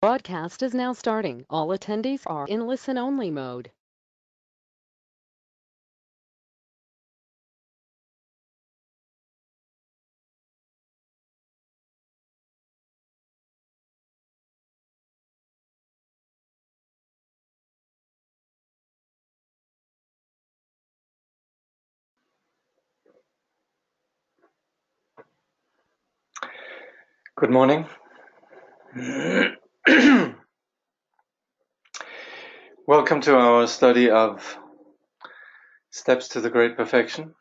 Broadcast is now starting. All attendees are in listen-only mode. Good morning. Welcome to our study of Steps to the Great Perfection.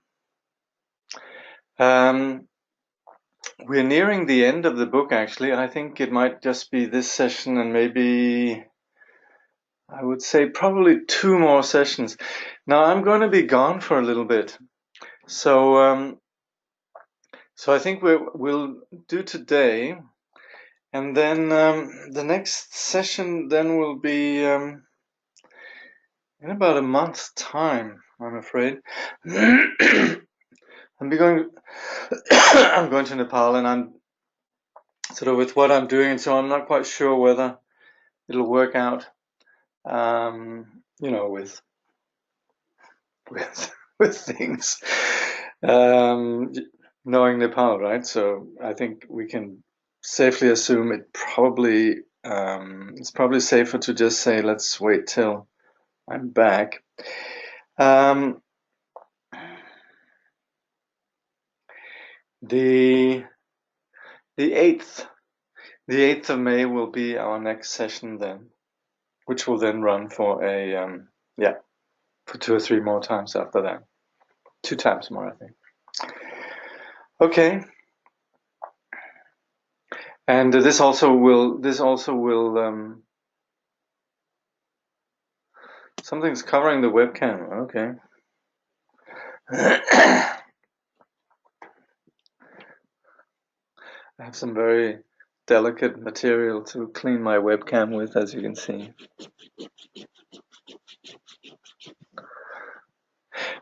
We're nearing the end of the book, actually. I think it might just be this session and maybe, I would say, probably 2 more sessions. Now, I'm going to be gone for a little bit. So I think we'll do today, and then the next session then will be in about a month's time, I'm afraid. I'm going to Nepal, and I'm sort of with what I'm doing, so I'm not quite sure whether it'll work out. With with things. Knowing Nepal, right? So I think we can safely assume it's probably safer to just say let's wait till I'm back. The 8th of May will be our next session then, which will then run for for 2 or 3 more times after that. 2 times more, I think. Okay. And this also will something's covering the webcam. Okay. I have some very delicate material to clean my webcam with, as you can see.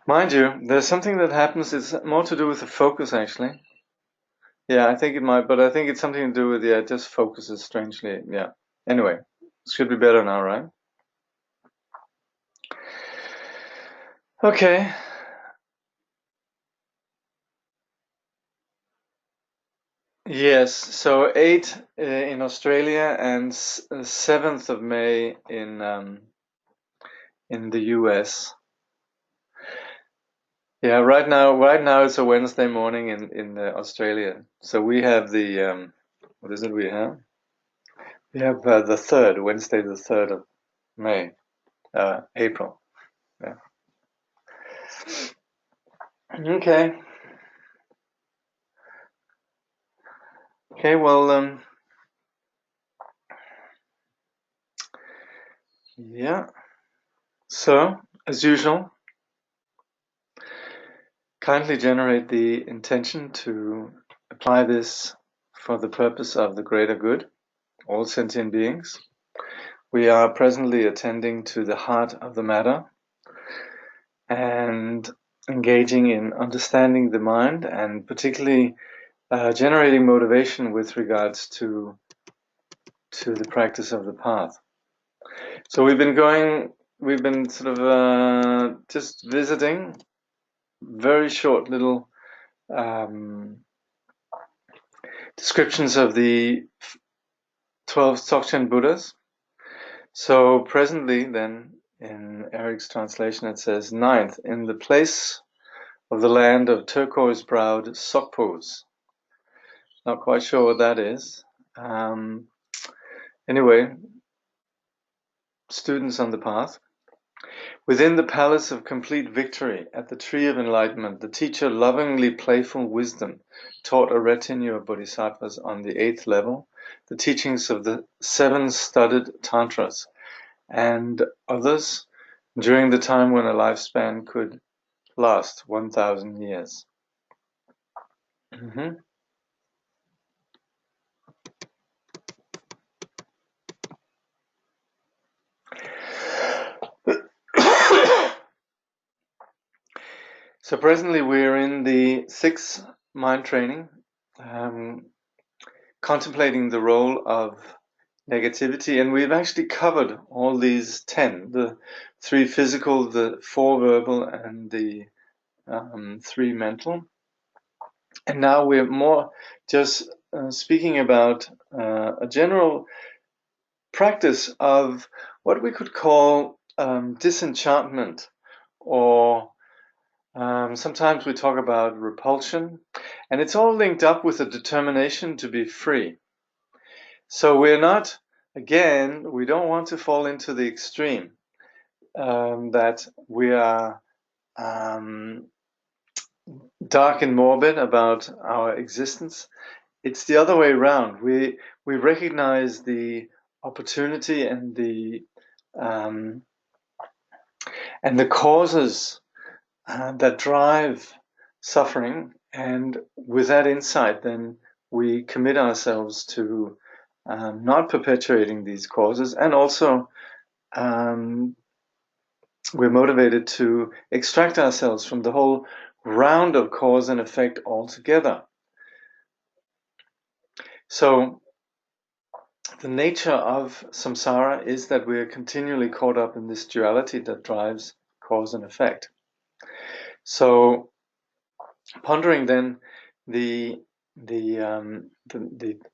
Mind you, there's something that happens. It's more to do with the focus, actually. Yeah, I think it might, but I think it's something to do with, it just focuses strangely. Yeah. Anyway, it should be better now, right? Okay. Yes, so 8 in Australia and 7th of May in the US. Yeah, right now it's a Wednesday morning in Australia. So we have the what is it we have? We have the 3rd, Wednesday the 3rd of May, April. Yeah. Okay. Okay, well, yeah. So, as usual, kindly generate the intention to apply this for the purpose of the greater good, all sentient beings. We are presently attending to the heart of the matter and engaging in understanding the mind, and particularly generating motivation with regards to the practice of the path. So we've been sort of just visiting very short little descriptions of the 12 Dzogchen Buddhas. So presently then, in Eric's translation, it says, 9th, in the place of the land of turquoise-browed Sokpos. Not quite sure what that is. Anyway, students on the path. Within the palace of complete victory, at the tree of enlightenment, the teacher, lovingly playful wisdom, taught a retinue of bodhisattvas on the 8th level, the teachings of the 7 studded tantras, and others during the time when a lifespan could last 1,000 years. So presently we're in the 6th mind training, contemplating the role of negativity, and we've actually covered all these 10, the 3 physical, the 4 verbal, and the 3 mental. And now we're more just speaking about a general practice of what we could call disenchantment, or sometimes we talk about repulsion, and it's all linked up with a determination to be free. So we're not, again, we don't want to fall into the extreme that we are dark and morbid about our existence. It's the other way around. We recognize the opportunity and the causes that drive suffering, and with that insight, then we commit ourselves to not perpetuating these causes, and also we're motivated to extract ourselves from the whole round of cause and effect altogether. So the nature of samsara is that we are continually caught up in this duality that drives cause and effect. So pondering then the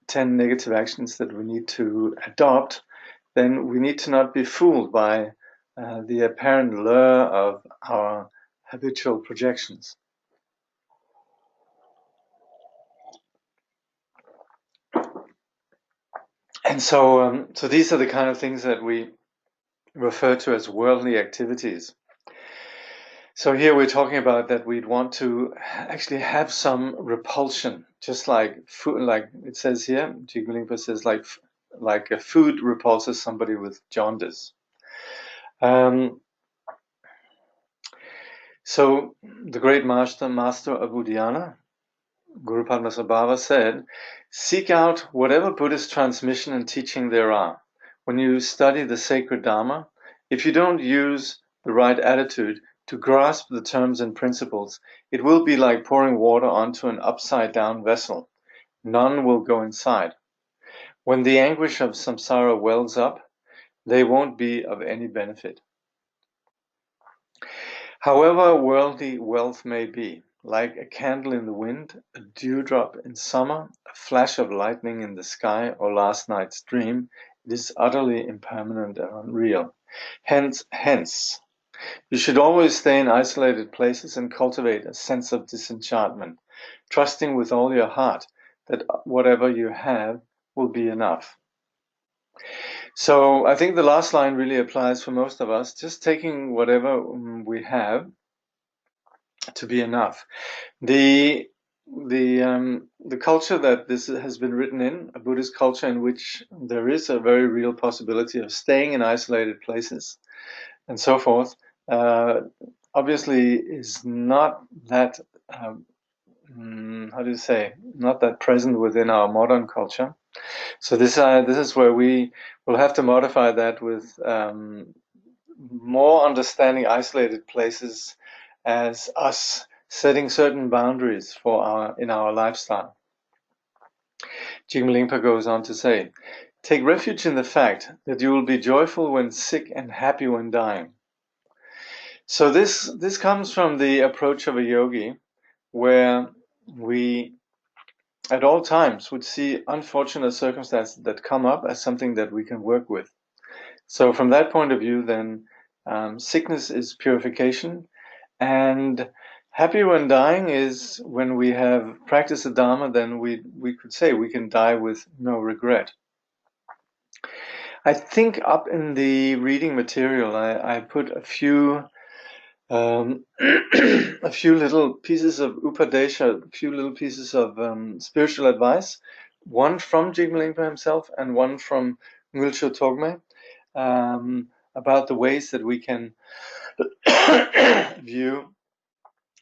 10 negative actions that we need to adopt, then we need to not be fooled by the apparent lure of our habitual projections. And so these are the kind of things that we refer to as worldly activities. So here we're talking about that we'd want to actually have some repulsion, just like food, like it says here, Jigme Lingpa says, like a food repulses somebody with jaundice. So the great master of Udayana, Guru Padmasambhava, said, seek out whatever Buddhist transmission and teaching there are. When you study the sacred Dharma, if you don't use the right attitude to grasp the terms and principles, it will be like pouring water onto an upside-down vessel. None will go inside. When the anguish of samsara wells up, they won't be of any benefit. However worldly wealth may be, like a candle in the wind, a dewdrop in summer, a flash of lightning in the sky, or last night's dream, it is utterly impermanent and unreal. Hence, you should always stay in isolated places and cultivate a sense of disenchantment, trusting with all your heart that whatever you have will be enough. So I think the last line really applies for most of us, just taking whatever we have to be enough. The culture that this has been written in, a Buddhist culture in which there is a very real possibility of staying in isolated places and so forth, obviously is not that, not that present within our modern culture. So this is where we will have to modify that with more understanding isolated places as us setting certain boundaries in our lifestyle. Jigme Lingpa goes on to say, take refuge in the fact that you will be joyful when sick and happy when dying. So this comes from the approach of a yogi, where we at all times would see unfortunate circumstances that come up as something that we can work with. So from that point of view, then sickness is purification, and happy when dying is when we have practiced the Dharma, then we could say we can die with no regret. I think up in the reading material, I put a few a few little pieces of upadesha, a few little pieces of spiritual advice, one from Jigme Lingpa himself and one from Ngondro Togme, about the ways that we can view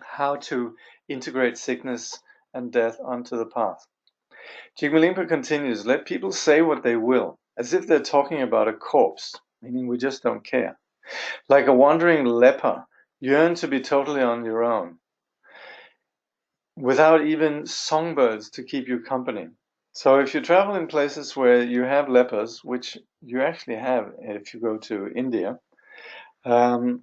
how to integrate sickness and death onto the path. Jigme Lingpa continues, let people say what they will, as if they're talking about a corpse, meaning we just don't care. Like a wandering leper, yearn to be totally on your own, without even songbirds to keep you company. So if you travel in places where you have lepers, which you actually have if you go to India, then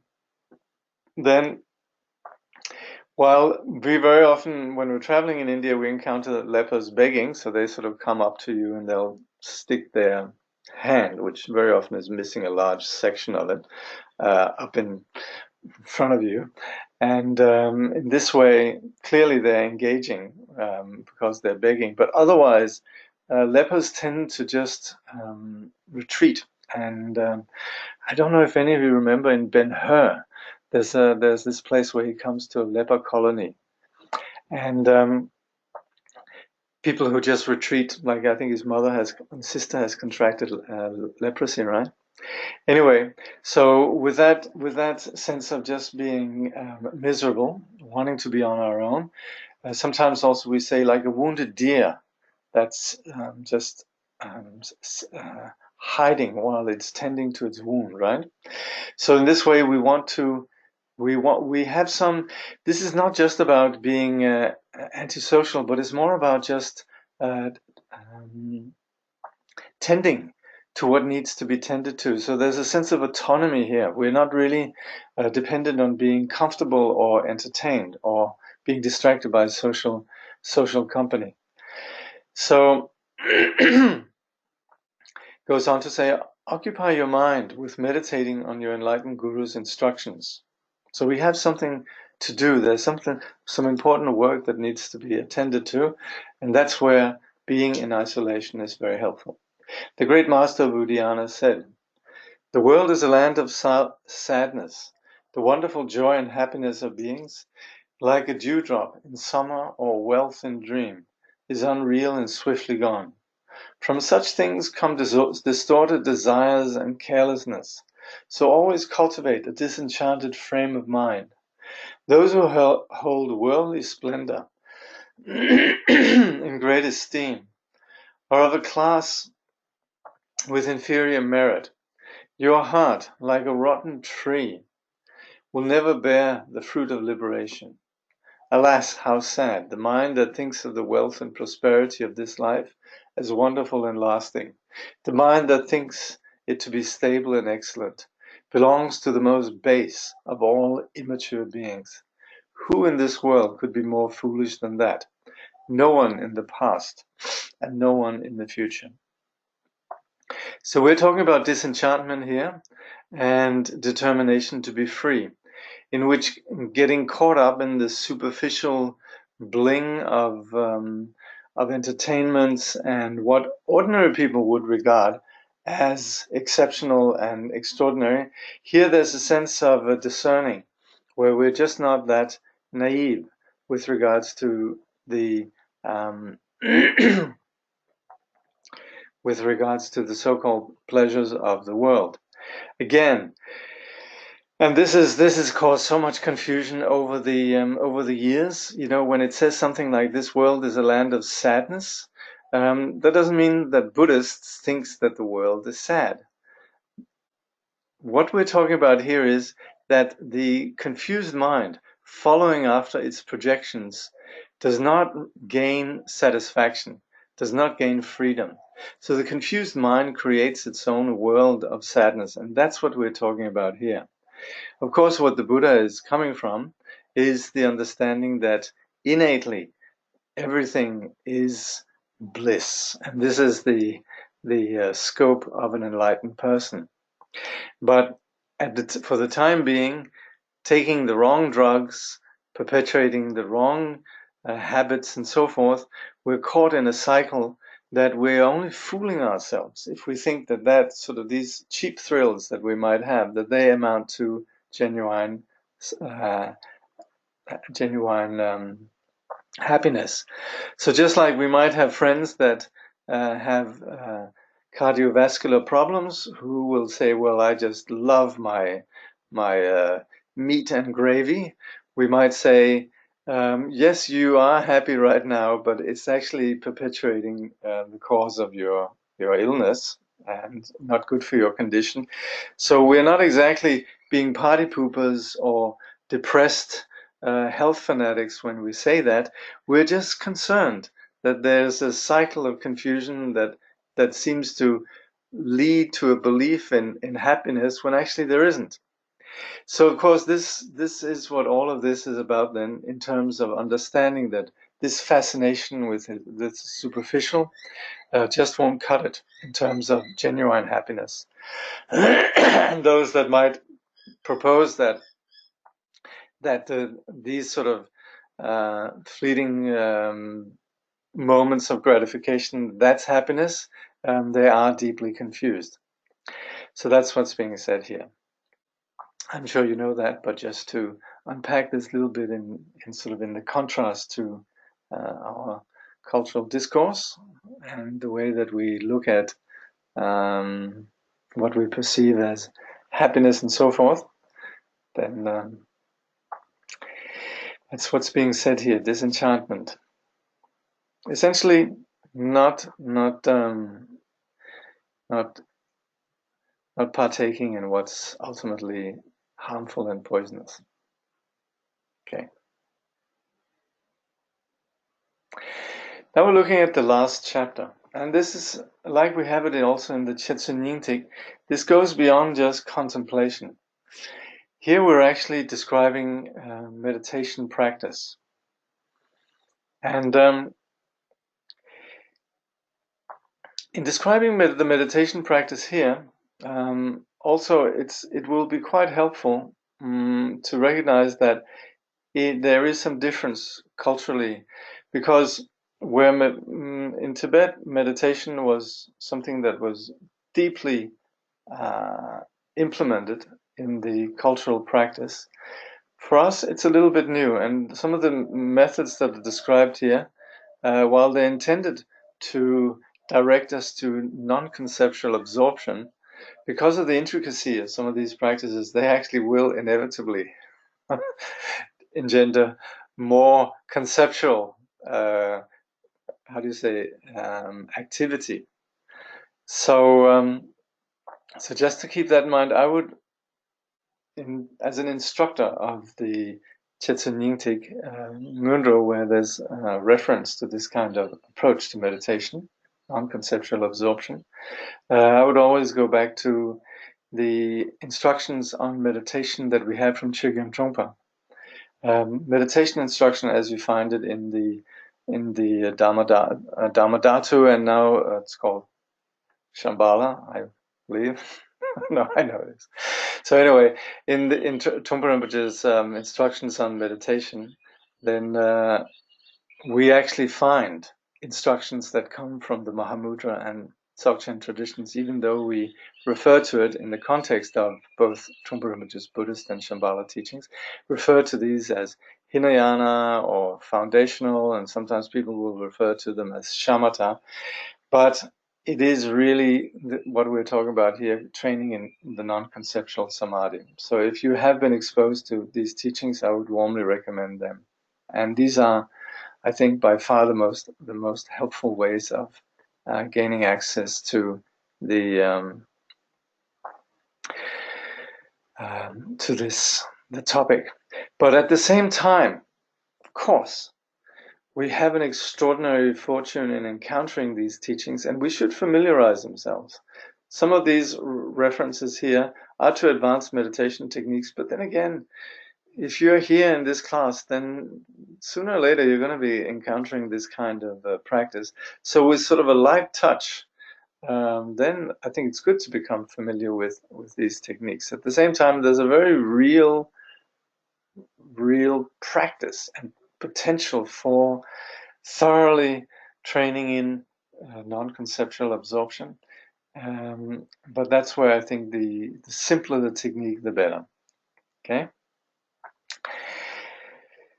while we very often, when we're traveling in India, we encounter lepers begging, so they sort of come up to you and they'll stick their hand, which very often is missing a large section of it, up in front of you. And in this way, clearly they're engaging because they're begging. But otherwise, lepers tend to just retreat. And I don't know if any of you remember in Ben-Hur, there's this place where he comes to a leper colony. And people who just retreat, like I think his sister has contracted leprosy, right? Anyway, so with that sense of just being miserable, wanting to be on our own, sometimes also we say like a wounded deer that's just hiding while it's tending to its wound, right? So in this way, we have some. This is not just about being antisocial, but it's more about just uh, um, tending to what needs to be tended to. So there's a sense of autonomy here. We're not really dependent on being comfortable or entertained or being distracted by social company. So goes on to say, occupy your mind with meditating on your enlightened guru's instructions. So we have something to do. There's some important work that needs to be attended to, and that's where being in isolation is very helpful. The great master Buddhayana said, the world is a land of sadness. The wonderful joy and happiness of beings, like a dewdrop in summer or wealth in dream, is unreal and swiftly gone. From such things come distorted desires and carelessness. So always cultivate a disenchanted frame of mind. Those who hold worldly splendor in great esteem are of a class with inferior merit. Your heart, like a rotten tree, will never bear the fruit of liberation. Alas, how sad! The mind that thinks of the wealth and prosperity of this life as wonderful and lasting, the mind that thinks it to be stable and excellent, belongs to the most base of all immature beings. Who in this world could be more foolish than that? No one in the past, and no one in the future. So we're talking about disenchantment here and determination to be free, in which getting caught up in the superficial bling of entertainments and what ordinary people would regard as exceptional and extraordinary, here there's a sense of discerning, where we're just not that naive with regards to the with regards to the so-called pleasures of the world. Again, and this has caused so much confusion over the years. You know, when it says something like this world is a land of sadness, that doesn't mean that Buddhists thinks that the world is sad. What we're talking about here is that the confused mind, following after its projections, does not gain satisfaction, does not gain freedom. So the confused mind creates its own world of sadness, and that's what we're talking about here. Of course, what the Buddha is coming from is the understanding that innately everything is bliss, and this is the scope of an enlightened person. But for the time being, taking the wrong drugs, perpetuating the wrong habits, and so forth, we're caught in a cycle that we're only fooling ourselves if we think that sort of these cheap thrills that we might have, that they amount to genuine uh, happiness. So just like we might have friends that have cardiovascular problems who will say, well, I just love my meat and gravy. We might say, yes, you are happy right now, but it's actually perpetuating the cause of your illness and not good for your condition. So we're not exactly being party poopers or depressed health fanatics when we say that. We're just concerned that there's a cycle of confusion that seems to lead to a belief in happiness when actually there isn't. So of course this is what all of this is about then, in terms of understanding that this fascination with the superficial just won't cut it in terms of genuine happiness. And those that might propose that these sort of fleeting moments of gratification, that's happiness, they are deeply confused. So that's what's being said here. I'm sure you know that, but just to unpack this little bit in sort of in the contrast to our cultural discourse and the way that we look at what we perceive as happiness and so forth, then that's what's being said here. Disenchantment, essentially, not partaking in what's ultimately harmful and poisonous. Okay. Now we're looking at the last chapter, and this is like we have it also in the Chetsun Yingtik. This goes beyond just contemplation. Here we're actually describing meditation practice, and in describing the meditation practice here, also it will be quite helpful to recognize that there is some difference culturally, because where in Tibet meditation was something that was deeply implemented in the cultural practice. For us, it's a little bit new, and some of the methods that are described here, while they're intended to direct us to non-conceptual absorption, because of the intricacy of some of these practices, they actually will inevitably engender more conceptual, activity. So, so just to keep that in mind, I would, as an instructor of the Chetsun Yingtik Ngondro, where there's a reference to this kind of approach to meditation, non-conceptual absorption, I would always go back to the instructions on meditation that we have from Jigme Lingpa. Meditation instruction, as you find it in the Dhammadhatu, and now it's called Shambhala, I believe. No, I know it is. So anyway, in Trungpa Rinpoche's instructions on meditation, then we actually find instructions that come from the Mahamudra and Dzogchen traditions, even though we refer to it in the context of both Trungpa Rinpoche's Buddhist and Shambhala teachings, refer to these as Hinayana or foundational, and sometimes people will refer to them as shamatha. But it is really what we're talking about here, training in the non-conceptual samadhi. So if you have been exposed to these teachings, I would warmly recommend them. And these are, I think, by far the most helpful ways of gaining access to the topic. But at the same time, of course, we have an extraordinary fortune in encountering these teachings, and we should familiarize themselves. Some of these references here are to advanced meditation techniques, but then again, if you're here in this class, then sooner or later you're going to be encountering this kind of practice. So with sort of a light touch, then I think it's good to become familiar with these techniques. At the same time, there's a very real practice and potential for thoroughly training in non-conceptual absorption. But that's where I think the simpler the technique, the better. Okay?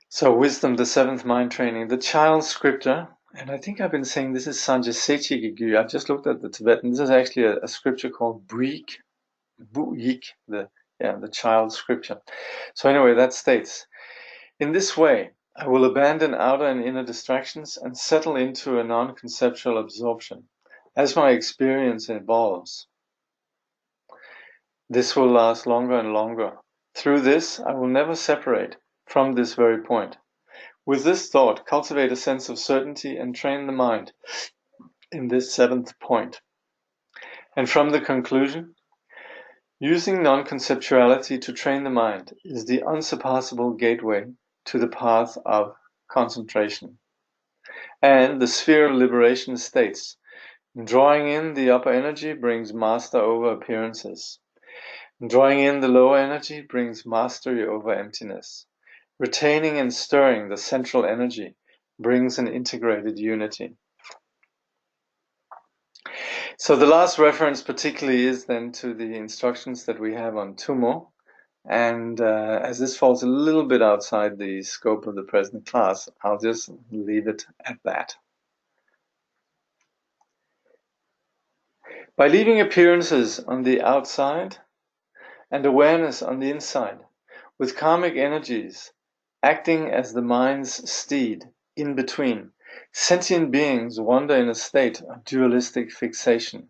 So wisdom, the seventh mind training, the child scripture, and I think I've been saying this is Sanje Sechigigyu. I just looked at the Tibetan. This is actually a scripture called Buik, the child scripture. So anyway, that states, in this way, I will abandon outer and inner distractions and settle into a non-conceptual absorption. As my experience evolves, this will last longer and longer. Through this, I will never separate from this very point. With this thought, cultivate a sense of certainty and train the mind in this 7th point. And from the conclusion, using non-conceptuality to train the mind is the unsurpassable gateway to the path of concentration. And the sphere of liberation states, drawing in the upper energy brings master over appearances. Drawing in the lower energy brings mastery over emptiness. Retaining and stirring the central energy brings an integrated unity. So the last reference particularly is then to the instructions that we have on Tummo. And as this falls a little bit outside the scope of the present class, I'll just leave it at that. By leaving appearances on the outside and awareness on the inside, with karmic energies acting as the mind's steed in between, sentient beings wander in a state of dualistic fixation.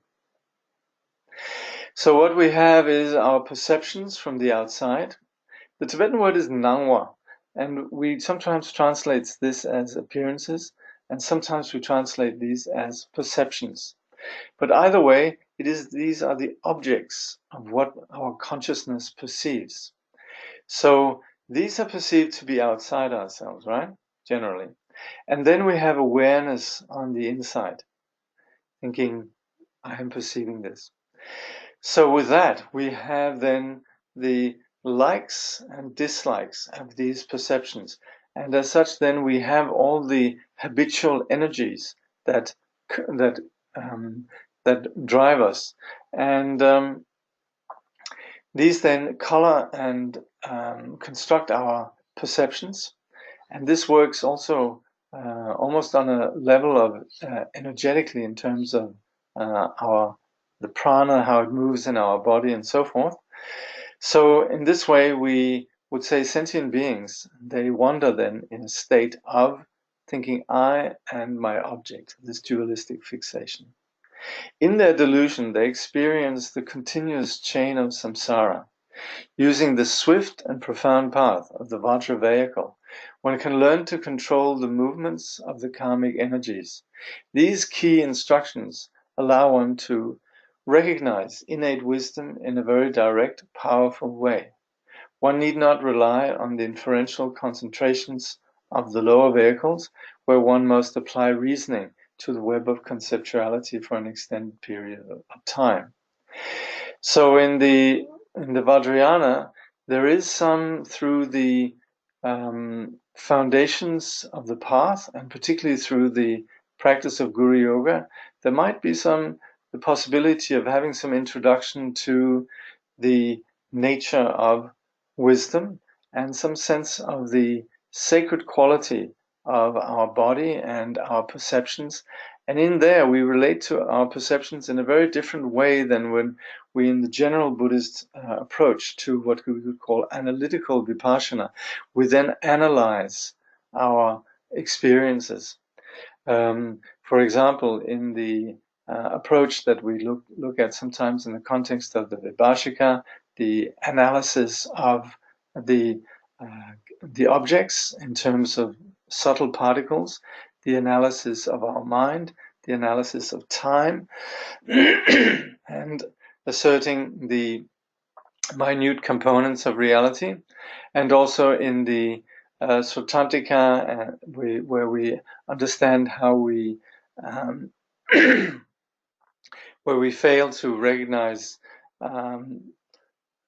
So what we have is our perceptions from the outside. The Tibetan word is nangwa, and we sometimes translate this as appearances, and sometimes we translate these as perceptions. But either way, these are the objects of what our consciousness perceives. So these are perceived to be outside ourselves, right? Generally. And then we have awareness on the inside, thinking, I am perceiving this. So with that, we have then the likes and dislikes of these perceptions. And as such, then we have all the habitual energies that drive us. And these then color and construct our perceptions. And this works also almost on a level of energetically in terms of the prana, how it moves in our body and so forth. So in this way, we would say sentient beings, they wander then in a state of thinking I and my object, this dualistic fixation. In their delusion, they experience the continuous chain of samsara. Using the swift and profound path of the Vajra vehicle, one can learn to control the movements of the karmic energies. These key instructions allow one to recognize innate wisdom in a very direct, powerful way. One need not rely on the inferential concentrations of the lower vehicles, where one must apply reasoning to the web of conceptuality for an extended period of time. So in the Vajrayana, there is some through the foundations of the path, and particularly through the practice of Guru Yoga, there might be the possibility of having some introduction to the nature of wisdom and some sense of the sacred quality of our body and our perceptions. And in there, we relate to our perceptions in a very different way than when we, in the general Buddhist approach to what we would call analytical vipassana, we then analyze our experiences. For example, in the approach that we look at sometimes in the context of the Vibhashika, the analysis of the objects in terms of subtle particles, the analysis of our mind, the analysis of time, and asserting the minute components of reality, and also in the Sutantika, where we understand how we where we fail to recognize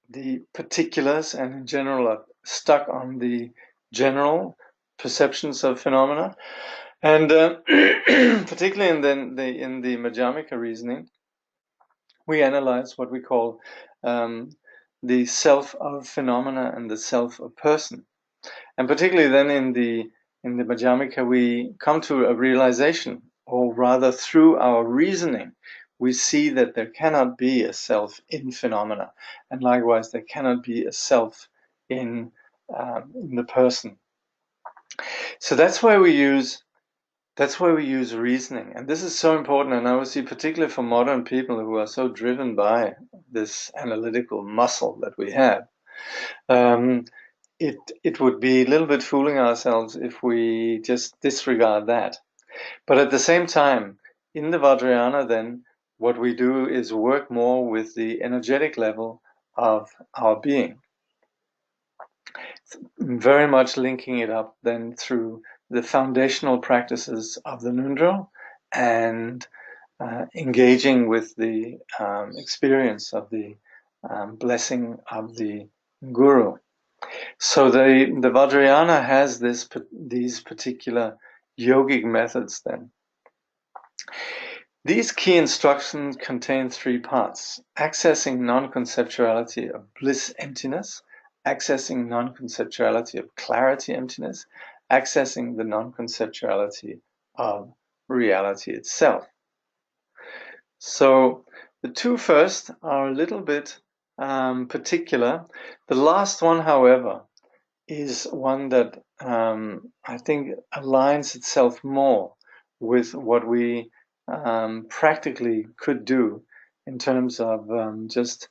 the particulars and in general are stuck on the general perceptions of phenomena. And particularly in the Madhyamika reasoning, we analyze what we call the self of phenomena and the self of person. And particularly then in the Madhyamika, we come to a realization, or rather through our reasoning, we see that there cannot be a self in phenomena, and likewise there cannot be a self in the person. So that's why we use reasoning, and this is so important. And I would see, particularly for modern people who are so driven by this analytical muscle that we have. it would be a little bit fooling ourselves if we just disregard that. But at the same time, in the Vajrayana, then, what we do is work more with the energetic level of our being, very much linking it up then through the foundational practices of the Ngondro and engaging with the experience of the blessing of the Guru. So the Vajrayana has these particular yogic methods then. These key instructions contain three parts: accessing non-conceptuality of bliss emptiness, accessing non-conceptuality of clarity emptiness, accessing the non-conceptuality of reality itself. So the two first are a little bit particular. The last one, however, is one that I think aligns itself more with what we practically could do in terms of just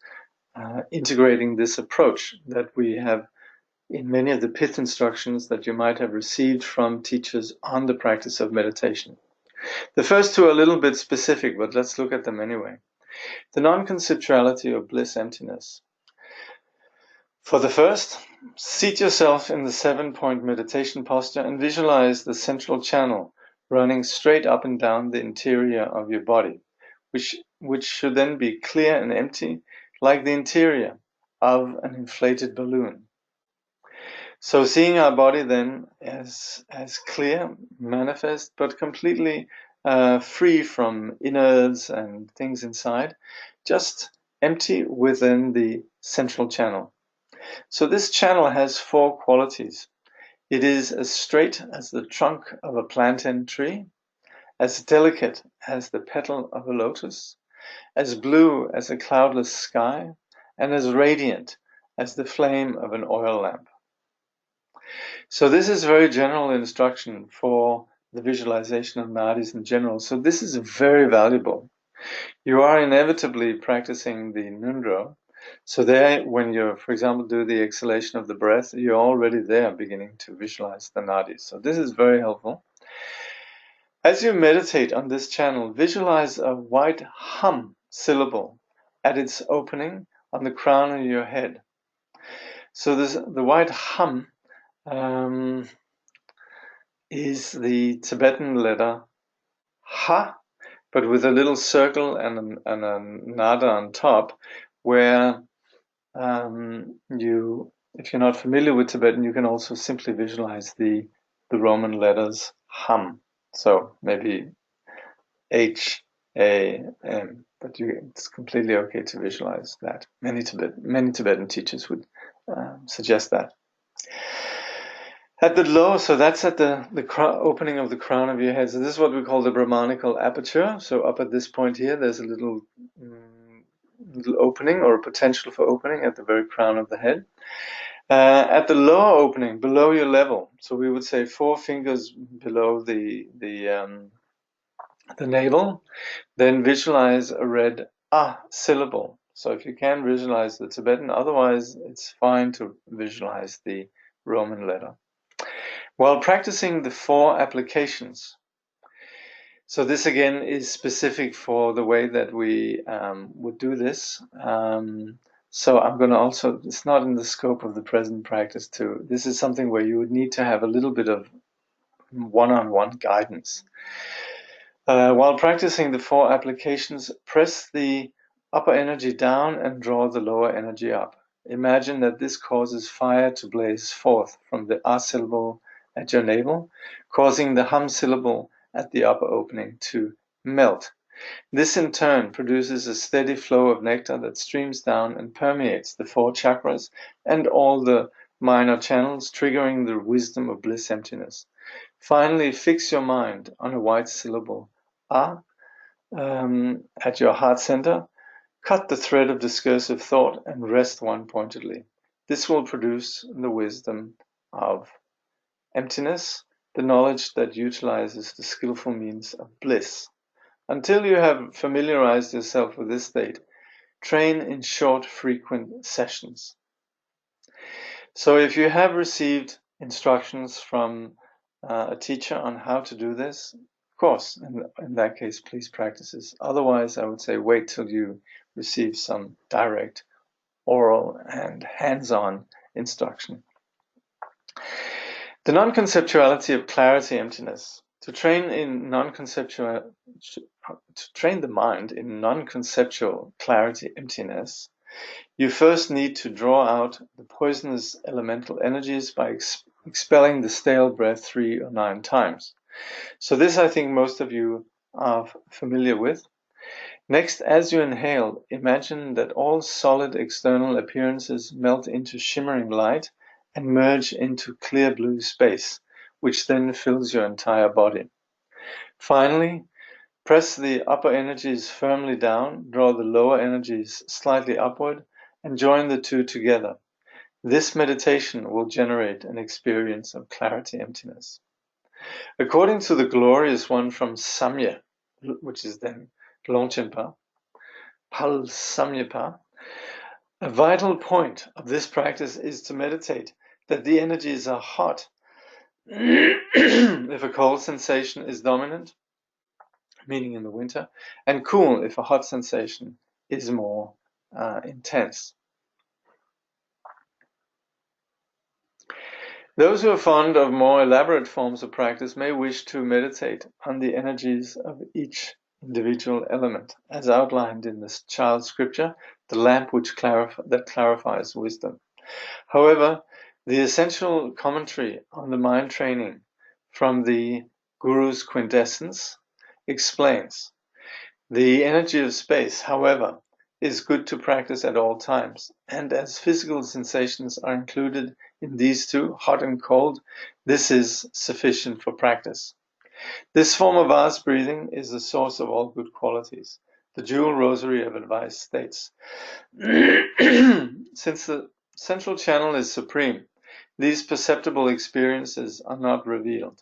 integrating this approach that we have in many of the pith instructions that you might have received from teachers on the practice of meditation. The first two are a little bit specific, but let's look at them anyway. The non-conceptuality of bliss emptiness. For the first, seat yourself in the 7-point meditation posture and visualize the central channel running straight up and down the interior of your body, which should then be clear and empty, like the interior of an inflated balloon. So seeing our body then as clear, manifest, but completely free from innards and things inside, just empty within the central channel. So this channel has 4 qualities. It is as straight as the trunk of a plantain tree, as delicate as the petal of a lotus, as blue as a cloudless sky, and as radiant as the flame of an oil lamp. So this is very general instruction for the visualization of nadis in general. So this is very valuable. You are inevitably practicing the Ngondro. So there, when you, for example, do the exhalation of the breath, you're already there beginning to visualize the nadis. So this is very helpful. As you meditate on this channel, visualize a white hum syllable at its opening on the crown of your head. So the white hum is the Tibetan letter Ha, but with a little circle and a nada on top, where if you're not familiar with Tibetan, you can also simply visualize the Roman letters Ham. So maybe H-A-M, but it's completely okay to visualize that. Many Tibetan teachers would suggest that. At the low, so that's at the opening of the crown of your head. So this is what we call the Brahmanical aperture. So up at this point here, there's a little opening or a potential for opening at the very crown of the head. At the lower opening, below your level, so we would say 4 fingers below the navel, then visualize a red ah syllable. So if you can visualize the Tibetan, otherwise it's fine to visualize the Roman letter. While practicing the 4 applications, so this again is specific for the way that we would do this. So I'm going to also, it's not in the scope of the present practice too. This is something where you would need to have a little bit of one-on-one guidance. While practicing the 4 applications, press the upper energy down and draw the lower energy up. Imagine that this causes fire to blaze forth from the ah syllable at your navel, causing the hum syllable at the upper opening to melt. This in turn produces a steady flow of nectar that streams down and permeates the 4 chakras and all the minor channels, triggering the wisdom of bliss emptiness. Finally, fix your mind on a white syllable ah at your heart center. Cut the thread of discursive thought and rest one pointedly. This will produce the wisdom of emptiness, the knowledge that utilizes the skillful means of bliss. Until you have familiarized yourself with this state, train in short, frequent sessions. So if you have received instructions from a teacher on how to do this, of course, in that case, please practice this. Otherwise, I would say wait till you receive some direct oral and hands-on instruction. The non-conceptuality of clarity emptiness. To train the mind in non-conceptual clarity emptiness, you first need to draw out the poisonous elemental energies by expelling the stale breath 3 or 9 times. So this I think most of you are familiar with. Next, as you inhale, imagine that all solid external appearances melt into shimmering light and merge into clear blue space, which then fills your entire body. Finally, press the upper energies firmly down, draw the lower energies slightly upward, and join the two together. This meditation will generate an experience of clarity emptiness. According to the glorious one from Samye, which is then Longchenpa, Pal Samyepa, a vital point of this practice is to meditate that the energies are hot if a cold sensation is dominant, meaning in the winter, and cool if a hot sensation is more intense. Those who are fond of more elaborate forms of practice may wish to meditate on the energies of each individual element, as outlined in this child scripture, the lamp that clarifies wisdom. However, the essential commentary on the mind training from the Guru's quintessence explains the energy of space, however, is good to practice at all times, and as physical sensations are included in these two, hot and cold, this is sufficient for practice. This form of vase breathing is the source of all good qualities. The Jewel Rosary of Advice states, since the central channel is supreme, these perceptible experiences are not revealed.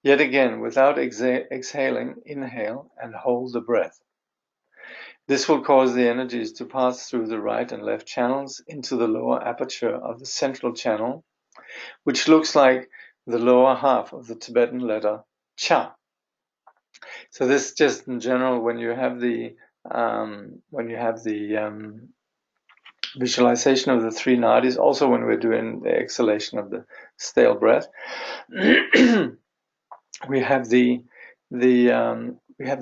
Yet again, without exhaling, inhale and hold the breath. This will cause the energies to pass through the right and left channels into the lower aperture of the central channel, which looks like the lower half of the Tibetan letter Cha. So this just in general, when you have the visualization of the three nadis, also when we're doing the exhalation of the stale breath, we have the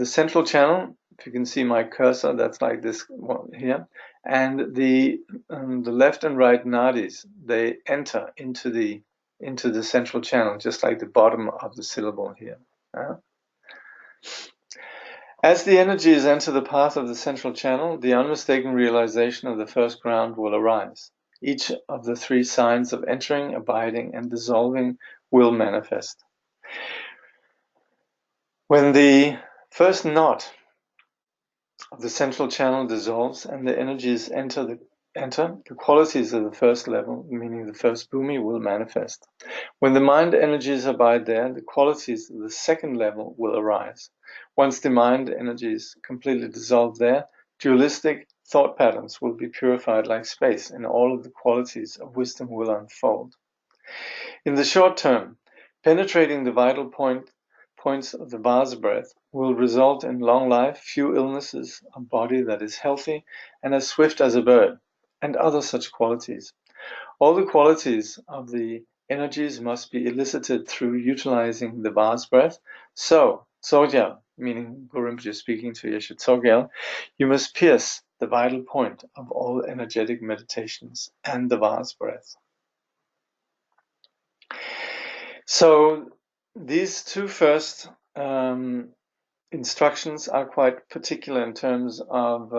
central channel. If you can see my cursor, that's like this one here, and the left and right nadis, they enter into the central channel, just like the bottom of the syllable here. As the energies enter the path of the central channel, the unmistaken realization of the first ground will arise. Each of the three signs of entering, abiding, and dissolving will manifest. When the first knot of the central channel dissolves and the energies enter, the qualities of the first level, meaning the first bhumi, will manifest. When the mind energies abide there, the qualities of the second level will arise. Once the mind energies completely dissolve there, dualistic thought patterns will be purified like space, and all of the qualities of wisdom will unfold. In the short term, penetrating the vital points of the vasa breath will result in long life, few illnesses, a body that is healthy and as swift as a bird, and other such qualities. All the qualities of the energies must be elicited through utilizing the vasa breath. So, Tsogya, meaning Guru Rinpoche speaking to Yeshe Tsogyal, you must pierce the vital point of all energetic meditations and the vasa breath. So these two first instructions are quite particular in terms of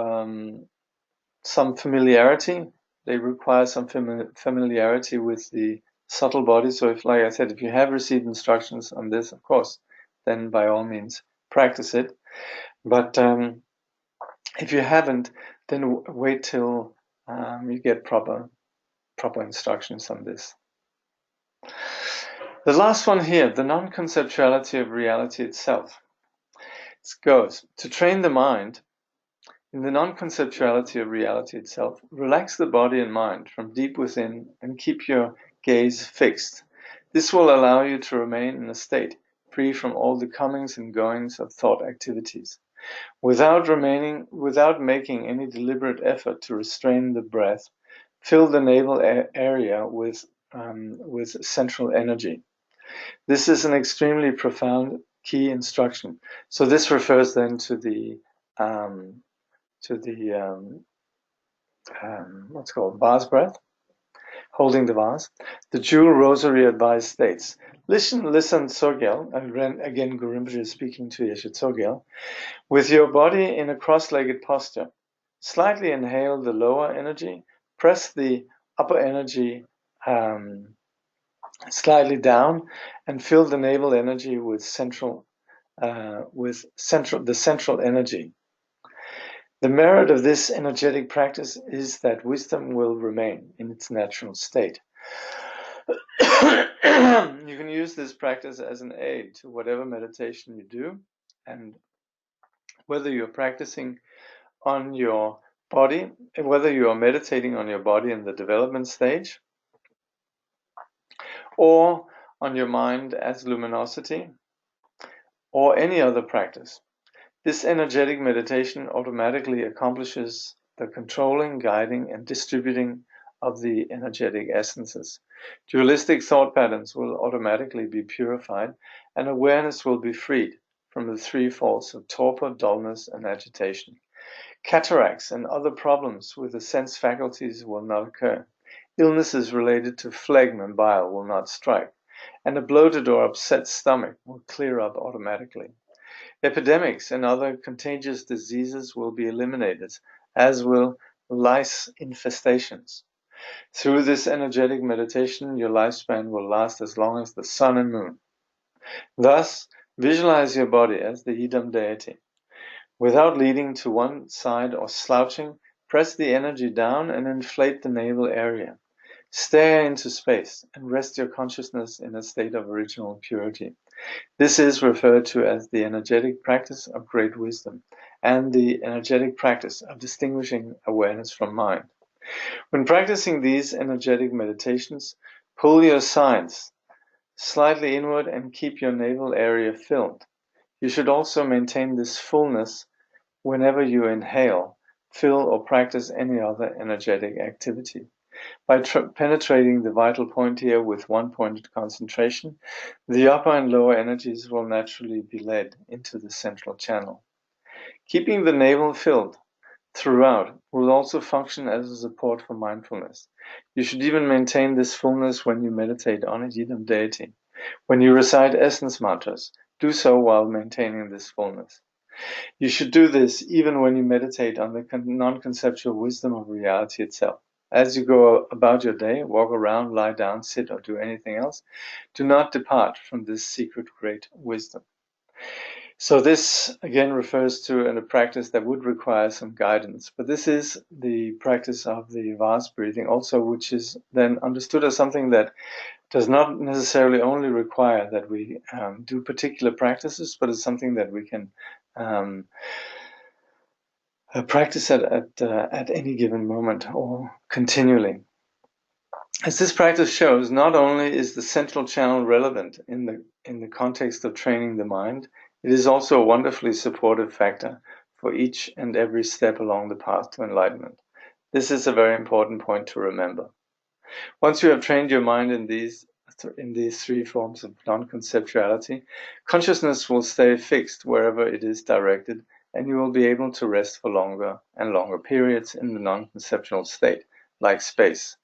some familiarity. They require some familiarity with the subtle body. So if, like I said, if you have received instructions on this, of course, then by all means practice it. But if you haven't, then wait till you get proper instructions on this. The last one here, the non-conceptuality of reality itself. It goes, to train the mind in the non-conceptuality of reality itself, relax the body and mind from deep within and keep your gaze fixed. This will allow you to remain in a state free from all the comings and goings of thought activities, without making any deliberate effort to restrain the breath. Fill the navel area with central energy. This is an extremely profound key instruction. So this refers then to the what's called vase breath, holding the vase. The Jewel Rosary Advice states, listen Tsogel, again Guru Rinpoche is speaking to Yeshe Tsogel, with your body in a cross-legged posture. Slightly inhale the lower energy, press the upper energy slightly down, and fill the navel energy with the central energy. The merit of this energetic practice is that wisdom will remain in its natural state. You can use this practice as an aid to whatever meditation you do, and whether you're practicing on your body, whether you are meditating on your body in the development stage, or on your mind as luminosity, or any other practice. This energetic meditation automatically accomplishes the controlling, guiding, and distributing of the energetic essences. Dualistic thought patterns will automatically be purified, and awareness will be freed from the three faults of torpor, dullness, and agitation. Cataracts and other problems with the sense faculties will not occur. Illnesses related to phlegm and bile will not strike, and a bloated or upset stomach will clear up automatically. Epidemics and other contagious diseases will be eliminated, as will lice infestations. Through this energetic meditation, your lifespan will last as long as the sun and moon. Thus, visualize your body as the Idam deity. Without leaning to one side or slouching, press the energy down and inflate the navel area. Stare into space and rest your consciousness in a state of original purity. This is referred to as the energetic practice of great wisdom and the energetic practice of distinguishing awareness from mind. When practicing these energetic meditations, pull your sides slightly inward and keep your navel area filled. You should also maintain this fullness whenever you inhale, fill, or practice any other energetic activity. By penetrating the vital point here with one-pointed concentration, the upper and lower energies will naturally be led into the central channel. Keeping the navel filled throughout will also function as a support for mindfulness. You should even maintain this fullness when you meditate on a Yidam deity. When you recite essence mantras, do so while maintaining this fullness. You should do this even when you meditate on the non-conceptual wisdom of reality itself. As you go about your day, walk around, lie down, sit, or do anything else, do not depart from this secret great wisdom. So this again refers to a practice that would require some guidance, but this is the practice of the vase breathing also, which is then understood as something that does not necessarily only require that we do particular practices, but it's something that we can practice at any given moment or continually. As this practice shows, not only is the central channel relevant in the context of training the mind, it is also a wonderfully supportive factor for each and every step along the path to enlightenment. This is a very important point to remember. Once you have trained your mind in these three forms of non-conceptuality, consciousness will stay fixed wherever it is directed, and you will be able to rest for longer and longer periods in the non-conceptual state, like space.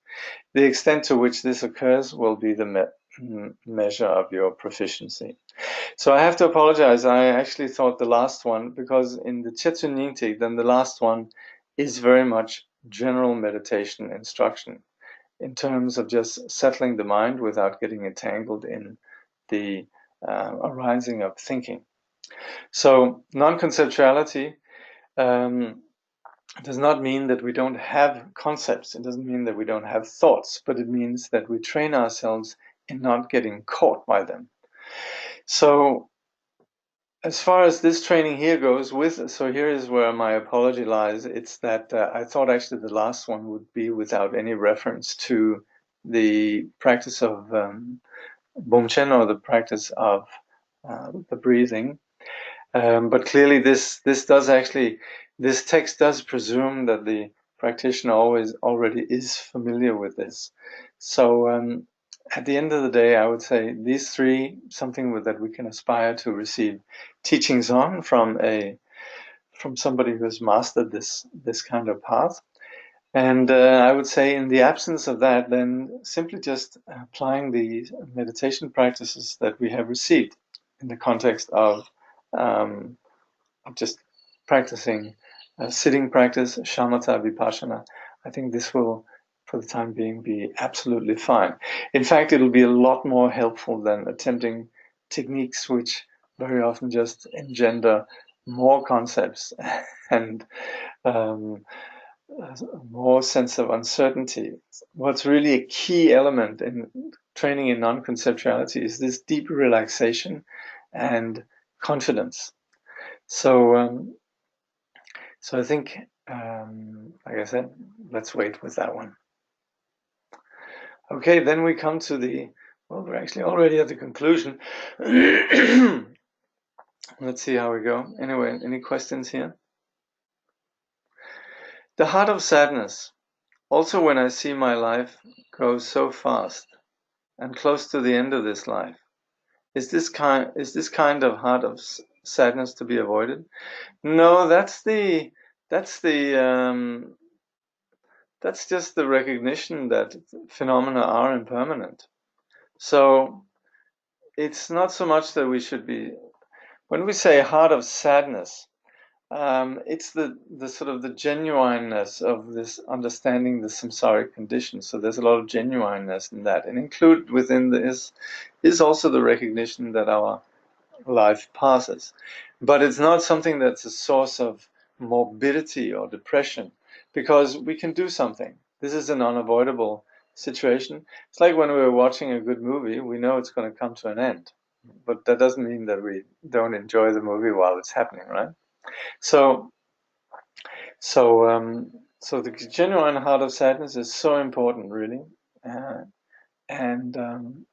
The extent to which this occurs will be the measure of your proficiency. So I have to apologize. I actually thought the last one, because in the Chetsun Nyingtik, then the last one is very much general meditation instruction in terms of just settling the mind without getting entangled in the arising of thinking. So non-conceptuality does not mean that we don't have concepts. It doesn't mean that we don't have thoughts, but it means that we train ourselves in not getting caught by them. So as far as this training here goes, so here is where my apology lies. It's that I thought actually the last one would be without any reference to the practice of Longchen, or the practice of the breathing. But clearly this text does presume that the practitioner already is familiar with this. So at the end of the day, I would say these three, something that we can aspire to receive teachings on from somebody who has mastered this kind of path. And I would say in the absence of that, then simply just applying the meditation practices that we have received in the context of just practicing sitting practice, shamatha, vipassana. I think this will, for the time being, be absolutely fine. In fact, it'll be a lot more helpful than attempting techniques which very often just engender more concepts and more sense of uncertainty. What's really a key element in training in non-conceptuality is this deep relaxation and confidence. So I think, like I said, let's wait with that one. Okay, then we come to we're actually already at the conclusion. Let's see how we go. Anyway, any questions here? The heart of sadness. Also, when I see my life go so fast and close to the end of this life, is this kind of heart of sadness to be avoided? No, that's just the recognition that phenomena are impermanent. So it's not so much that we should be, when we say heart of sadness, it's the sort of the genuineness of this understanding the samsaric condition. So there's a lot of genuineness in that, and included within this is also the recognition that our life passes. But it's not something that's a source of morbidity or depression, because we can do something. This is an unavoidable situation. It's like when we're watching a good movie, we know it's going to come to an end. But that doesn't mean that we don't enjoy the movie while it's happening, right? So the genuine heart of sadness is so important, really. And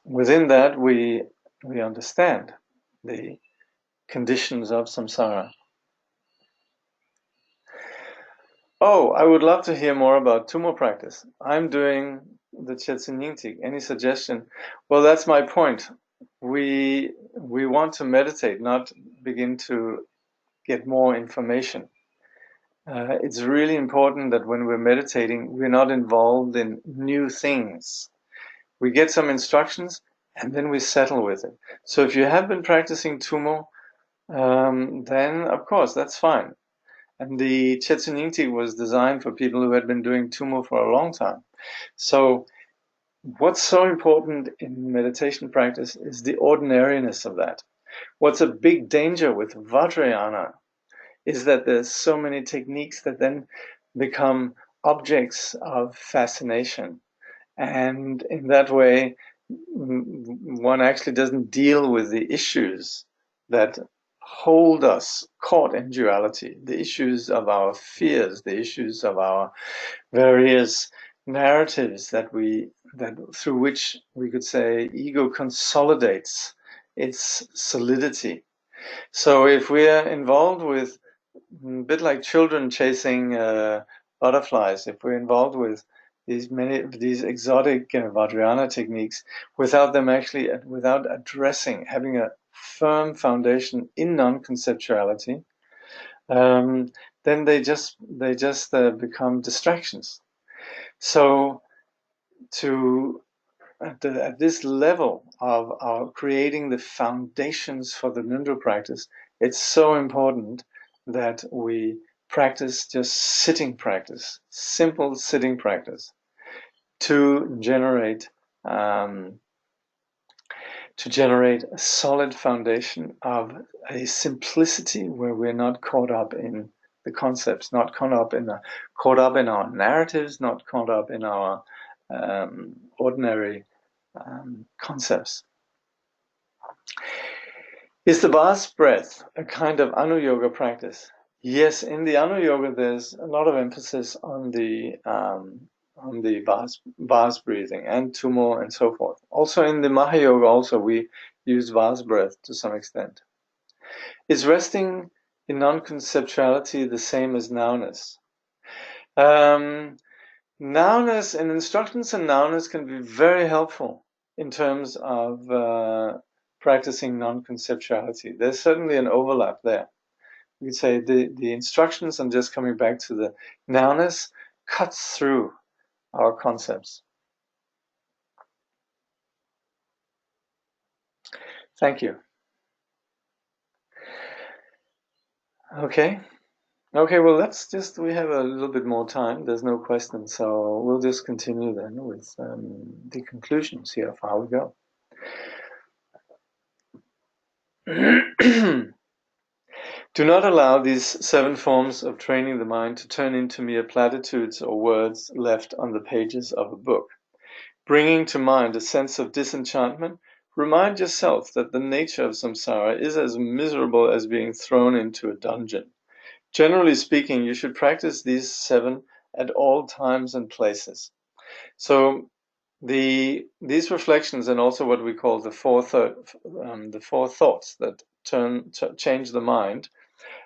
within that, we understand the conditions of samsara. Oh, I would love to hear more about Tummo practice. I'm doing the Chetsen Nyingtik. Any suggestion? Well, that's my point. We want to meditate, not begin to get more information. It's really important that when we're meditating, we're not involved in new things. We get some instructions and then we settle with it. So if you have been practicing Tummo, then of course that's fine. And the Chetsen Nyingtik was designed for people who had been doing Tummo for a long time. So what's so important in meditation practice is the ordinariness of that. What's a big danger with Vajrayana is that there's so many techniques that then become objects of fascination. And in that way, one actually doesn't deal with the issues that hold us caught in duality, the issues of our fears, the issues of our various narratives that through which we could say ego consolidates its solidity. So if we are involved with, a bit like children chasing butterflies, if we're involved with these exotic Vajrayana techniques without addressing, having a firm foundation in non-conceptuality, then they just become distractions. So at this level of our creating the foundations for the Ngondro practice, it's so important that we practice just sitting practice, simple sitting practice, to generate a solid foundation of a simplicity where we're not caught up in the concepts, not caught up in our narratives, not caught up in our ordinary concepts. Is the vast breath a kind of Anu-yoga practice? Yes, in the Anu-yoga there's a lot of emphasis on the vast breathing and Tummo and so forth. Also in the Maha-yoga also we use vast breath to some extent. Is resting in non-conceptuality the same as nowness? Nowness and instructions and nowness can be very helpful in terms of practicing non-conceptuality. There's certainly an overlap there. We could say the instructions and just coming back to the nowness cuts through our concepts. Thank you. Okay, well we have a little bit more time. There's no question, so we'll just continue then with the conclusions here of how we go. Do not allow these 7 forms of training the mind to turn into mere platitudes or words left on the pages of a book. Bringing to mind a sense of disenchantment, remind yourself that the nature of samsara is as miserable as being thrown into a dungeon. Generally speaking, you should practice these 7 at all times and places. So these reflections and also what we call the 4 thoughts that change the mind,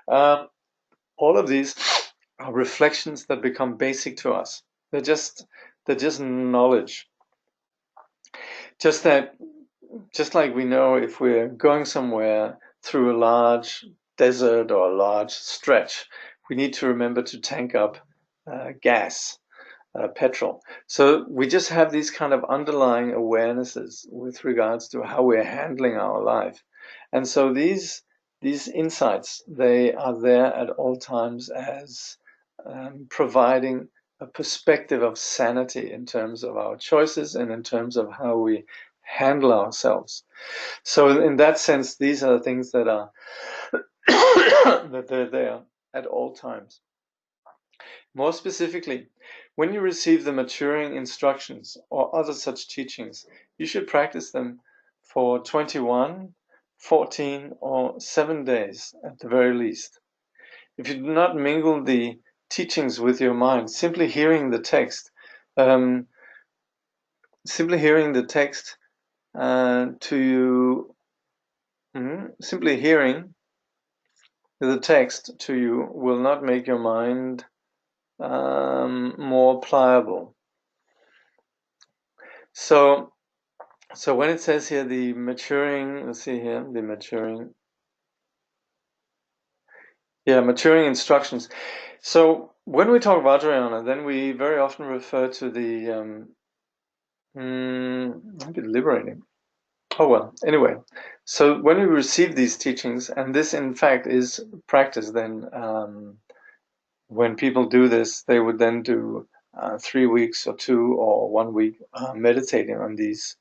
all of these are reflections that become basic to us. They're just knowledge. Just like we know if we're going somewhere through a large desert or a large stretch, we need to remember to tank up gas, petrol. So we just have these kind of underlying awarenesses with regards to how we're handling our life. And so these insights, they are there at all times as providing a perspective of sanity in terms of our choices and in terms of how we handle ourselves. So in that sense, these are the things that are that they're there at all times. More specifically, when you receive the maturing instructions or other such teachings, you should practice them for 21, 14, or 7 days at the very least. If you do not mingle the teachings with your mind, simply hearing the text to you, simply hearing the text to you will not make your mind more pliable. So when it says here the maturing, let's see here, the maturing instructions. So when we talk Vajrayana, then we very often refer to the a bit liberating. Oh well, anyway. So when we receive these teachings, and this in fact is practice, then when people do this, they would then do 3 weeks or 2 or 1 week meditating on these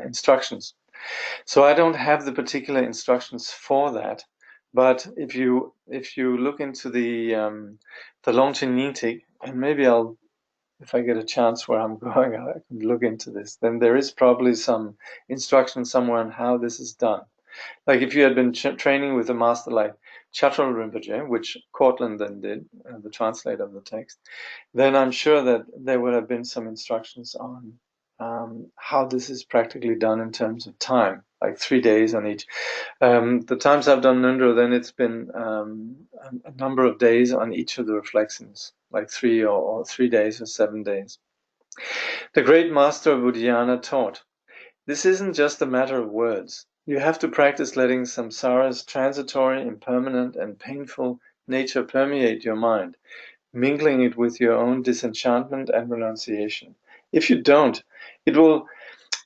instructions. So I don't have the particular instructions for that, but if you look into the Longchen, and maybe if I get a chance where I'm going, I can look into this. Then there is probably some instruction somewhere on how this is done. Like if you had been training with a master like Chatrul Rinpoche, which Cortland then did, the translator of the text, then I'm sure that there would have been some instructions on how this is practically done in terms of time, like 3 days on each. The times I've done Ngondro, then it's been a number of days on each of the reflections, like 3 or 3 days or 7 days. The great master of Udayana taught, this isn't just a matter of words. You have to practice letting samsara's transitory, impermanent, and painful nature permeate your mind, mingling it with your own disenchantment and renunciation. If you don't, it will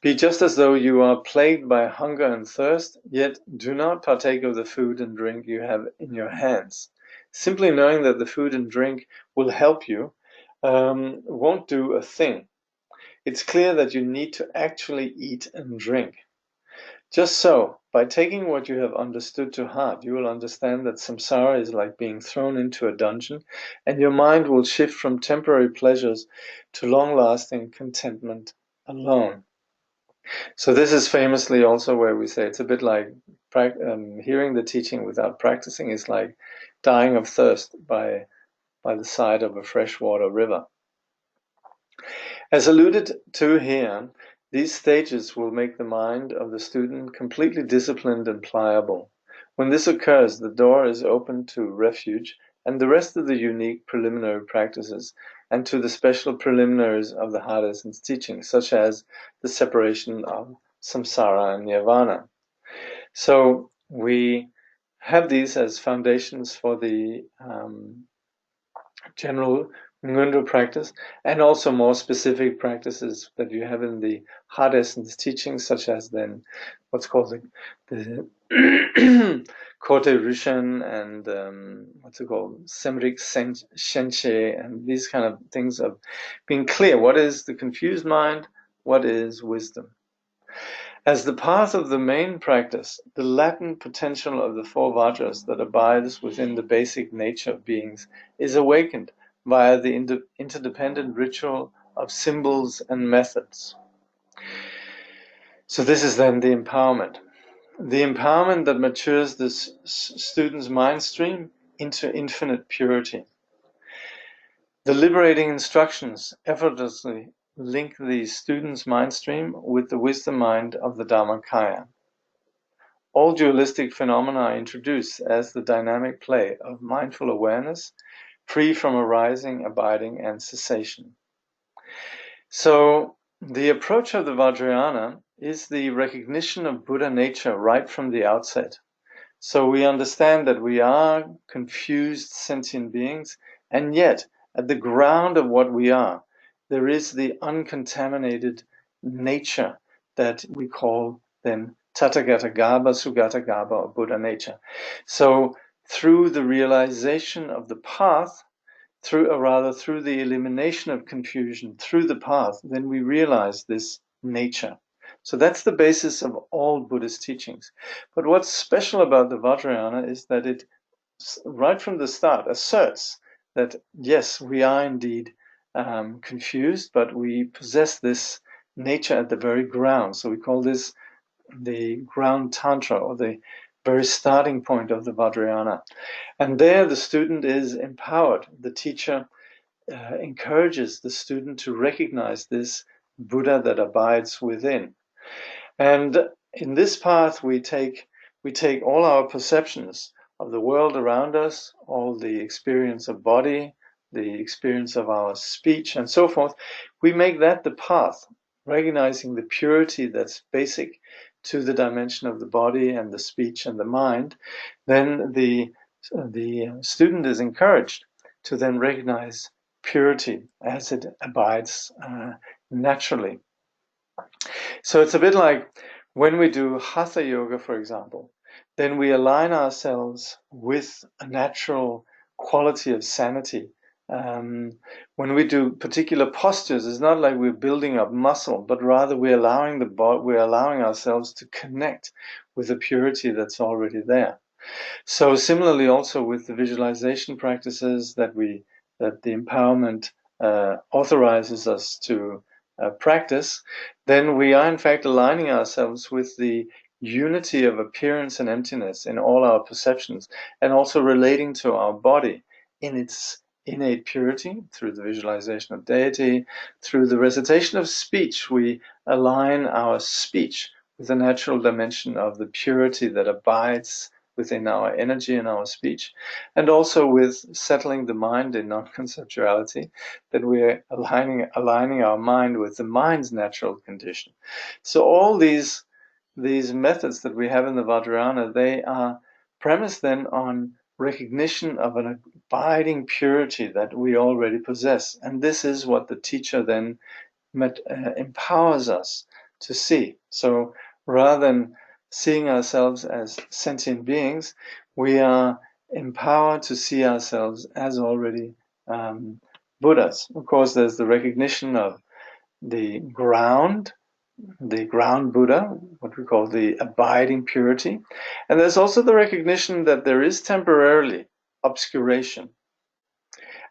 be just as though you are plagued by hunger and thirst, yet do not partake of the food and drink you have in your hands. Simply knowing that the food and drink will help you won't do a thing. It's clear that you need to actually eat and drink. Just so, by taking what you have understood to heart, you will understand that samsara is like being thrown into a dungeon, and your mind will shift from temporary pleasures to long-lasting contentment alone. So this is famously also where we say it's a bit like hearing the teaching without practicing is like dying of thirst by the side of a freshwater river. As alluded to here, these stages will make the mind of the student completely disciplined and pliable. When this occurs, the door is open to refuge and the rest of the unique preliminary practices, and to the special preliminaries of the heart essence teaching, such as the separation of samsara and nirvana. So we have these as foundations for the general Ngondro practice, and also more specific practices that you have in the heart essence teachings, such as then what's called the Kote Rishan and what's it called, Semrik Shenche, and these kind of things of being clear. What is the confused mind? What is wisdom? As the path of the main practice, the latent potential of the four vajras that abides within the basic nature of beings is awakened via the interdependent ritual of symbols and methods. So this is then the empowerment. The empowerment that matures the student's mind stream into infinite purity. The liberating instructions effortlessly link the student's mind stream with the wisdom mind of the Dharmakaya. All dualistic phenomena are introduced as the dynamic play of mindful awareness, free from arising, abiding, and cessation. So the approach of the Vajrayana is the recognition of Buddha nature right from the outset. So we understand that we are confused sentient beings, and yet at the ground of what we are, there is the uncontaminated nature that we call then Tathagata Garbha, Sugata Garbha, or Buddha nature. So through the realization of the path, through the elimination of confusion, through the path, then we realize this nature. So that's the basis of all Buddhist teachings. But what's special about the Vajrayana is that it, right from the start, asserts that yes, we are indeed confused, but we possess this nature at the very ground. So we call this the ground tantra, or the very starting point of the Vajrayana. And there the student is empowered. The teacher encourages the student to recognize this Buddha that abides within. And in this path we take all our perceptions of the world around us, all the experience of body, the experience of our speech, and so forth. We make that the path, recognizing the purity that's basic to the dimension of the body and the speech and the mind. Then the student is encouraged to then recognize purity as it abides naturally. So it's a bit like when we do Hatha Yoga, for example, then we align ourselves with a natural quality of sanity. When we do particular postures, it's not like we're building up muscle, but rather we're allowing ourselves to connect with the purity that's already there. So similarly, also with the visualization practices that the empowerment authorizes us to practice, then we are in fact aligning ourselves with the unity of appearance and emptiness in all our perceptions, and also relating to our body in its innate purity through the visualization of deity. Through the recitation of speech, we align our speech with the natural dimension of the purity that abides within our energy and our speech, and also with settling the mind in non-conceptuality, that we're aligning our mind with the mind's natural condition. So all these methods that we have in the Vajrayana, they are premised then on recognition of an abiding purity that we already possess. And this is what the teacher then empowers us to see. So rather than seeing ourselves as sentient beings, we are empowered to see ourselves as already Buddhas. Of course, there's the recognition of the ground Buddha, what we call the abiding purity. And there's also the recognition that there is temporarily obscuration.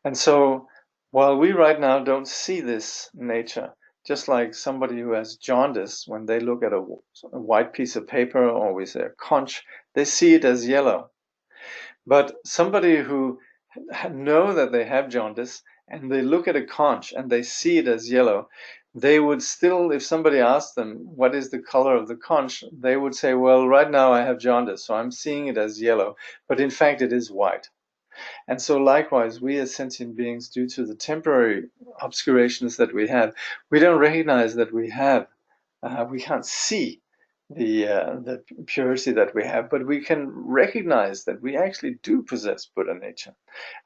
And so while we right now don't see this nature just like somebody who has jaundice, when they look at a white piece of paper or we say a conch, they see it as yellow. But somebody who know that they have jaundice and they look at a conch and they see it as yellow, they would still, if somebody asked them what is the color of the conch, they would say, well, right now I have jaundice, so I'm seeing it as yellow, but in fact it is white. And so likewise, we as sentient beings, due to the temporary obscurations that we have, we don't recognize that we can't see the purity that we have, but we can recognize that we actually do possess Buddha nature.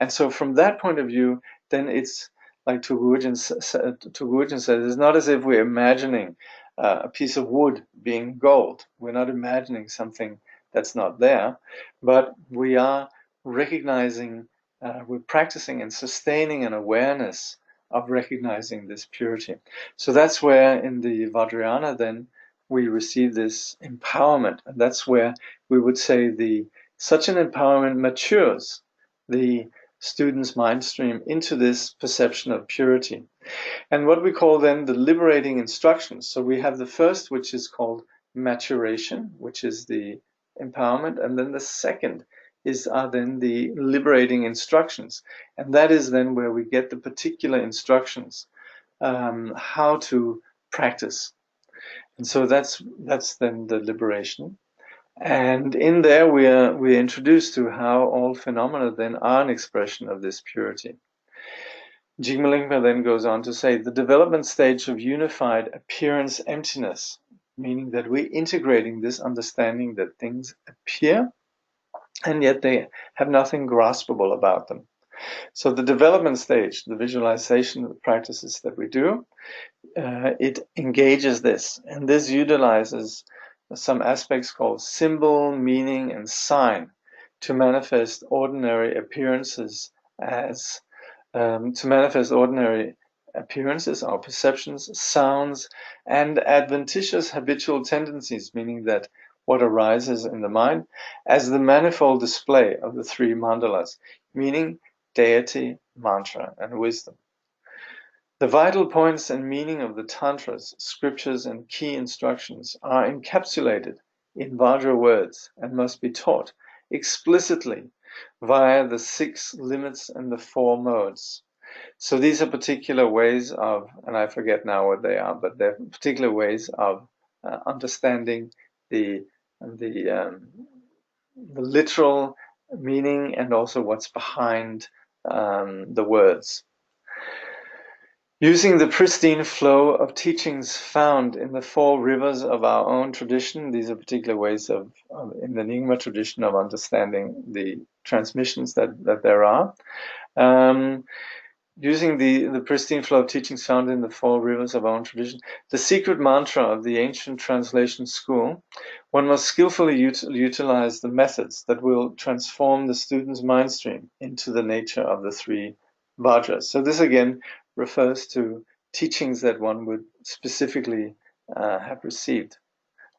And so from that point of view, then it's like Tugurjan says, it's not as if we're imagining a piece of wood being gold. We're not imagining something that's not there, but we are recognizing, we're practicing and sustaining an awareness of recognizing this purity. So that's where in the Vajrayana then we receive this empowerment, and that's where we would say such an empowerment matures the student's mind stream into this perception of purity. And what we call then the liberating instructions. So we have the first, which is called maturation, which is the empowerment, and then the second are then the liberating instructions, and that is then where we get the particular instructions how to practice. And so that's then the liberation. And in there we're introduced to how all phenomena then are an expression of this purity. Jigme Lingpa then goes on to say the development stage of unified appearance emptiness, meaning that we're integrating this understanding that things appear and yet they have nothing graspable about them. So the development stage, the visualization practices that we do, it engages this, and this utilizes some aspects called symbol, meaning, and sign to manifest ordinary appearances our perceptions, sounds, and adventitious habitual tendencies, meaning that what arises in the mind as the manifold display of the three mandalas, meaning deity, mantra, and wisdom. The vital points and meaning of the tantras, scriptures, and key instructions are encapsulated in Vajra words and must be taught explicitly via the 6 limits and the 4 modes. So these are particular ways of, and I forget now what they are, but they're particular ways of understanding the literal meaning and also what's behind the words. Using the pristine flow of teachings found in the 4 rivers of our own tradition, these are particular ways in the Nyingma tradition of understanding the transmissions that there are. Using the pristine flow of teachings found in the 4 rivers of our own tradition, the secret mantra of the ancient translation school, one must skillfully utilize the methods that will transform the student's mind stream into the nature of the 3 Vajras. So this again refers to teachings that one would specifically have received.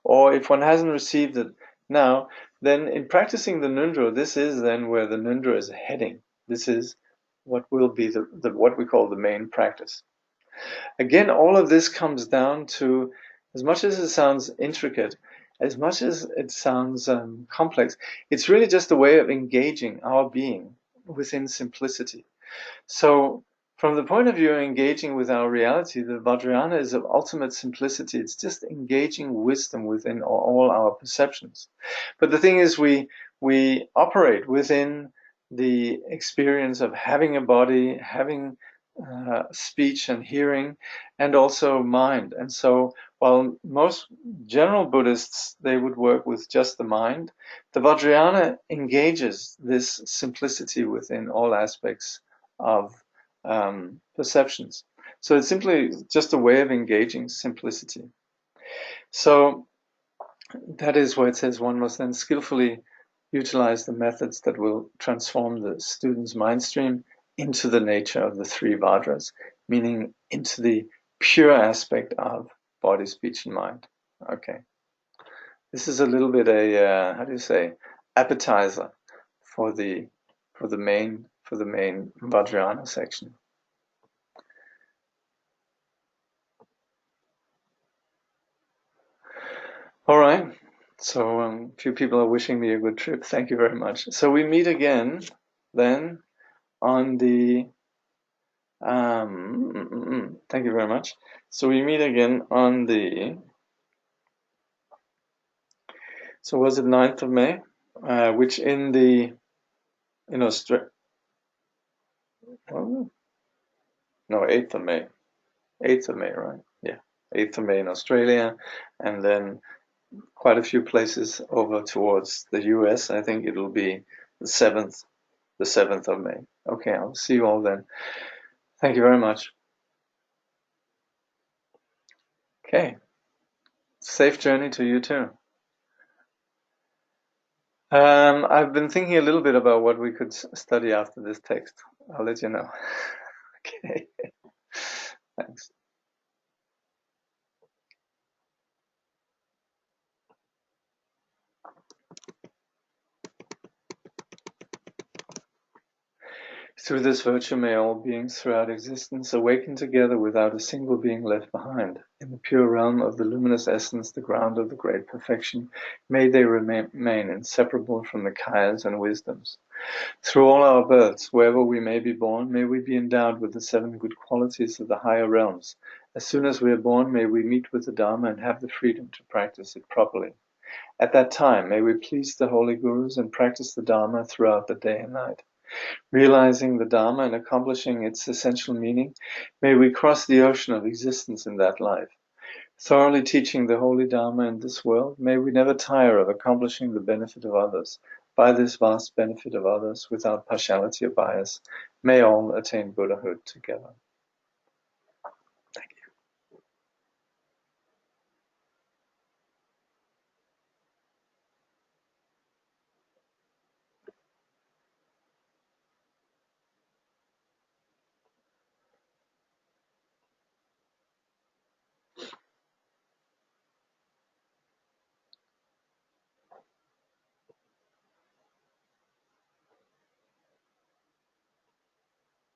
Or if one hasn't received it now, then in practicing the Ngondro, this is then where the Ngondro is heading. This is what will be what we call the main practice. Again, all of this comes down to, as much as it sounds intricate, as much as it sounds complex, it's really just a way of engaging our being within simplicity. So from the point of view of engaging with our reality, the Vajrayana is of ultimate simplicity. It's just engaging wisdom within all our perceptions. But the thing is, we operate within the experience of having a body, having speech and hearing, and also mind. And so while most general Buddhists, they would work with just the mind, the Vajrayana engages this simplicity within all aspects of perceptions. So it's simply just a way of engaging simplicity. So that is why it says one must then skillfully utilize the methods that will transform the student's mind stream into the nature of the 3 Vajras, meaning into the pure aspect of body, speech, and mind. Okay. This is a little bit appetizer for the main Vajrayana section. All right. So a few people are wishing me a good trip. Thank you very much. So we meet again then on the thank you very much. So we meet again on the was it 9th of May? Which in Australia, oh, no, 8th of May. 8th of May, right? Yeah. 8th of May in Australia, and then quite a few places over towards the US. I think it'll be the 7th of May. Okay, I'll see you all then. Thank you very much. Okay. Safe journey to you too. I've been thinking a little bit about what we could study after this text. I'll let you know. Okay. Thanks. Through this virtue may all beings throughout existence awaken together without a single being left behind. In the pure realm of the luminous essence, the ground of the great perfection, may they remain inseparable from the kayas and wisdoms. Through all our births, wherever we may be born, may we be endowed with the 7 good qualities of the higher realms. As soon as we are born, may we meet with the Dharma and have the freedom to practice it properly. At that time, may we please the holy gurus and practice the Dharma throughout the day and night. Realizing the Dharma and accomplishing its essential meaning, may we cross the ocean of existence in that life. Thoroughly teaching the holy Dharma in this world, may we never tire of accomplishing the benefit of others. By this vast benefit of others, without partiality or bias, may all attain Buddhahood together.